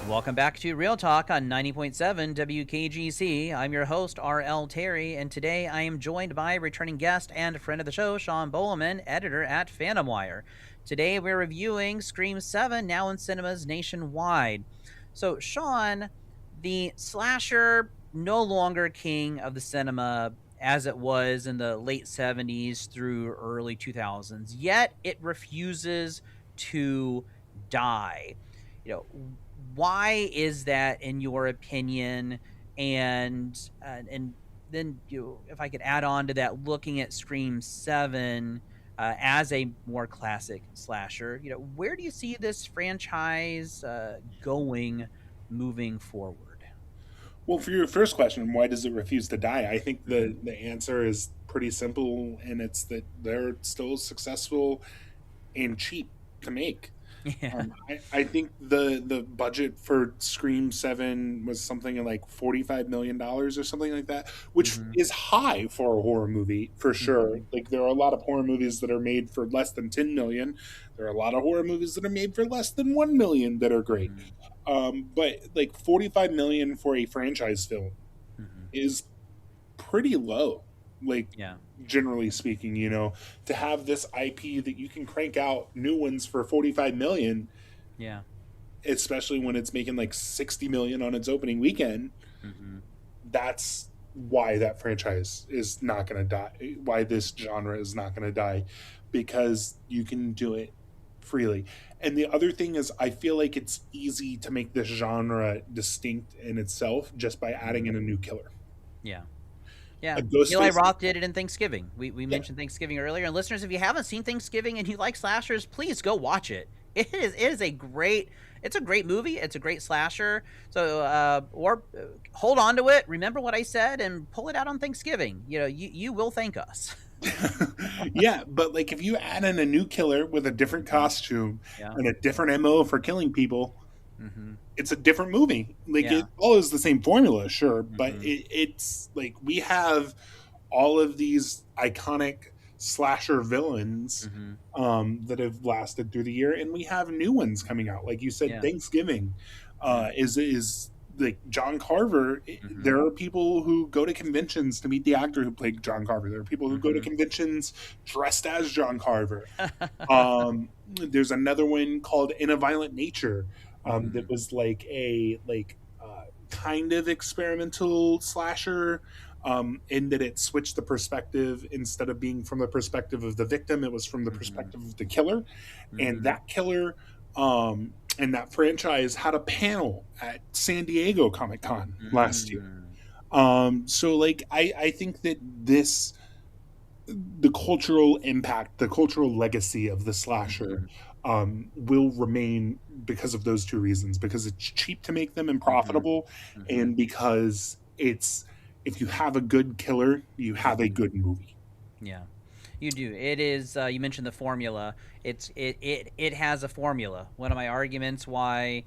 Welcome back to Real Talk on 90.7 WKGC. I'm your host, R.L. Terry, and today I am joined by returning guest and friend of the show, Sean Boelman, editor at Phantom Wire. Today we're reviewing Scream 7, now in cinemas nationwide. So, Sean, the slasher no longer king of the cinema as it was in the late 70s through early 2000s, yet it refuses to die. Why is that, in your opinion? And then if I could add on to that, looking at Scream 7 as a more classic slasher, where do you see this franchise going moving forward? Well, for your first question, why does it refuse to die? I think Hmm. the answer is pretty simple, and it's that they're still successful and cheap to make. Yeah. I think the budget for Scream 7 was something like $45 million or something like that, which Hmm. is high for a horror movie for sure. Hmm. Like there are a lot of horror movies that are made for less than 10 million. There are a lot of horror movies that are made for less than 1 million that are great. Hmm. But like 45 million for a franchise film Hmm. is pretty low. Like Yeah. generally speaking, to have this IP that you can crank out new ones for 45 million, Yeah. especially when it's making like 60 million on its opening weekend, Hmm. that's why that franchise is not going to die, why this genre is not going to die, because you can do it freely. And the other thing is, I feel like it's easy to make this genre distinct in itself just by adding in a new killer. Yeah. Yeah. A Eli Ghostface. Roth did it in Thanksgiving. We Yeah. mentioned Thanksgiving earlier. And listeners, if you haven't seen Thanksgiving and you like slashers, please go watch it. It is a great movie. It's a great slasher. So or hold on to it. Remember what I said and pull it out on Thanksgiving. You will thank us. Yeah, but like if you add in a new killer with a different Mhm. costume Yeah. and a different MO for killing people, Hmm. it's a different movie. Like Yeah. it follows the same formula, sure, but Hmm. it's like we have all of these iconic slasher villains Hmm. that have lasted through the year, and we have new ones coming out. Like you said, Yeah. Thanksgiving Yeah. is like John Carver. Hmm. There are people who go to conventions to meet the actor who played John Carver. There are people who go to Hmm. conventions dressed as John Carver. There's another one called In a Violent Nature, that Hmm. was like a kind of experimental slasher, in that it switched the perspective. Instead of being from the perspective of the victim, it was from the Hmm. perspective of the killer. And Hmm. that killer, and that franchise had a panel at San Diego Comic Con last year. Hmm. So like I think that this the cultural impact, the cultural legacy of the slasher, Hmm. will remain because of those two reasons. Because it's cheap to make them and Hmm. profitable, Hmm. and because it's if you have a good killer, you have a Hmm. good movie. Yeah, you do. It is. You mentioned the formula. It has a formula. One of my arguments why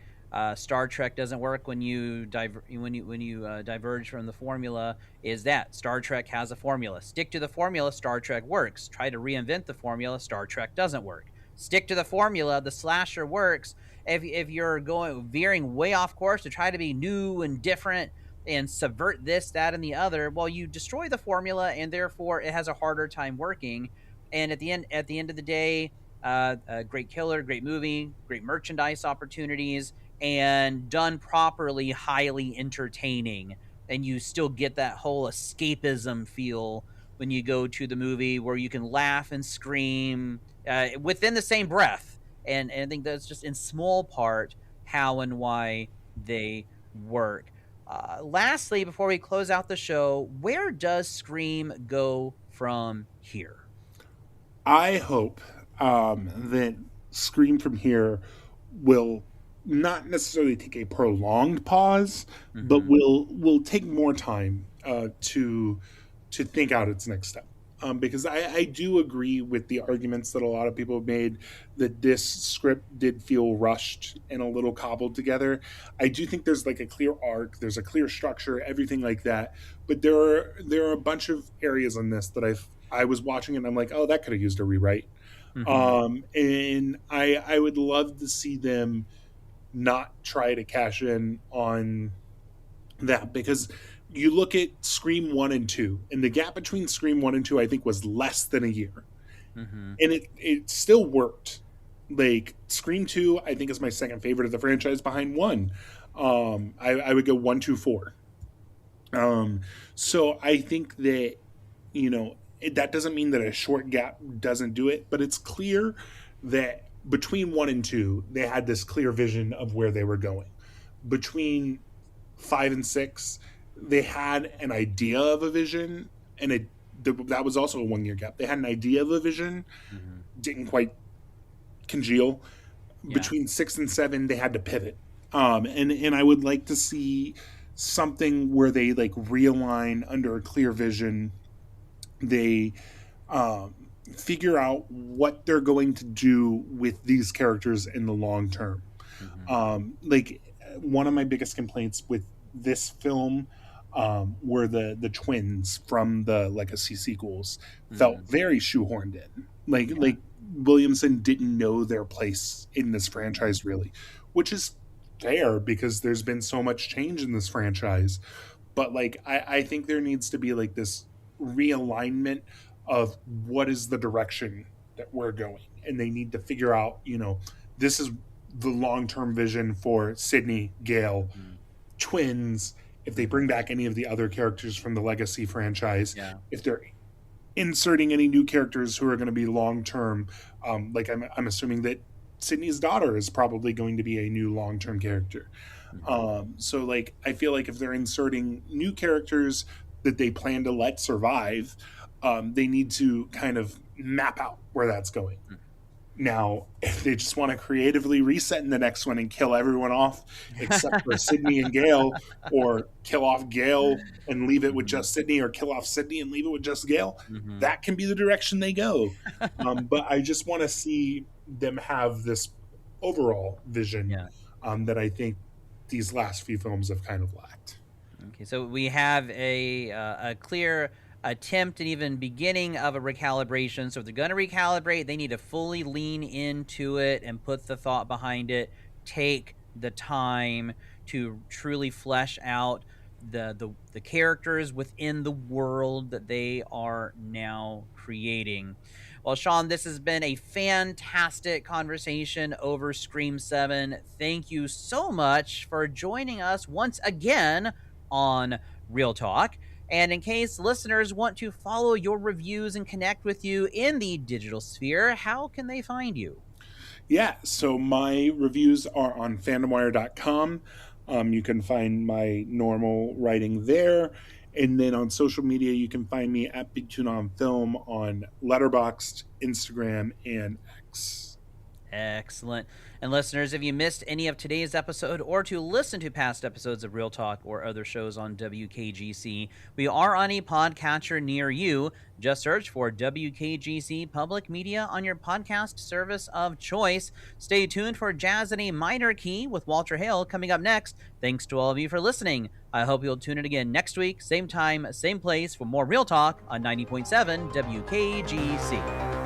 Star Trek doesn't work when you diverge from the formula is that Star Trek has a formula. Stick to the formula, Star Trek works. Try to reinvent the formula, Star Trek doesn't work. Stick to the formula, the slasher works. If you're going veering way off course to try to be new and different and subvert this, that, and the other, well, you destroy the formula, and therefore it has a harder time working. And at the end of the day, a great killer, great movie, great merchandise opportunities, and done properly, highly entertaining. And you still get that whole escapism feel when you go to the movie, where you can laugh and scream within the same breath. And I think that's just in small part how and why they work. Lastly, before we close out the show, where does Scream go from here? I hope that Scream from here will not necessarily take a prolonged pause, but Hmm. will take more time to think out its next step. Because I do agree with the arguments that a lot of people have made that this script did feel rushed and a little cobbled together. I do think there's like a clear arc, there's a clear structure, everything like that. But there are a bunch of areas on this that I was watching and I'm like, oh, that could have used a rewrite. Hmm. And I would love to see them not try to cash in on that, because you look at Scream 1 and 2, and the gap between Scream 1 and 2 I think was less than a year. Hmm. And it still worked. Like Scream 2 I think is my second favorite of the franchise behind 1. I would go 1 2 4. So I think that, that doesn't mean that a short gap doesn't do it, but it's clear that between 1 and 2 they had this clear vision of where they were going. Between 5 and 6, they had an idea of a vision, and that was also a 1 year gap. They had an idea of a vision, didn't quite congeal. Between 6 and 7, they had to pivot. And I would like to see something where they like realign under a clear vision. They figure out what they're going to do with these characters in the long term. Like one of my biggest complaints with this film were the twins from the Legacy sequels felt very shoehorned in. Like Williamson didn't know their place in this franchise really, which is fair because there's been so much change in this franchise. But like I think there needs to be like this realignment of what is the direction that we're going, and they need to figure out, you know, this is the long-term vision for Sidney, Gale, twins. If they bring back any of the other characters from the Legacy franchise, if they're inserting any new characters who are going to be long-term, like I'm assuming that Sidney's daughter is probably going to be a new long-term character. So like I feel like if they're inserting new characters that they plan to let survive, they need to kind of map out where that's going. Now, if they just want to creatively reset in the next one and kill everyone off except for Sidney and Gale, or kill off Gale and leave it with just Sidney, or kill off Sidney and leave it with just Gale, that can be the direction they go. But I just want to see them have this overall vision that I think these last few films have kind of lacked. Okay, so we have a clear attempt and even beginning of a recalibration. So if they're going to recalibrate, they need to fully lean into it and put the thought behind it, take the time to truly flesh out the characters within the world that they are now creating. Well, Sean, this has been a fantastic conversation over Scream 7. Thank you so much for joining us once again on Real Talk. And in case listeners want to follow your reviews and connect with you in the digital sphere, how can they find you? Yeah, so my reviews are on fandomwire.com. You can find my normal writing there. And then on social media, you can find me at Big Tune on Film on Letterboxd, Instagram, and X. Excellent. And listeners, if you missed any of today's episode or to listen to past episodes of Real Talk or other shows on WKGC, we are on a podcatcher near you. Just search for WKGC Public Media on your podcast service of choice. Stay tuned for Jazz in a Minor Key with Walter Hale coming up next. Thanks to all of you for listening. I hope you'll tune in again next week, same time, same place, for more Real Talk on 90.7 WKGC.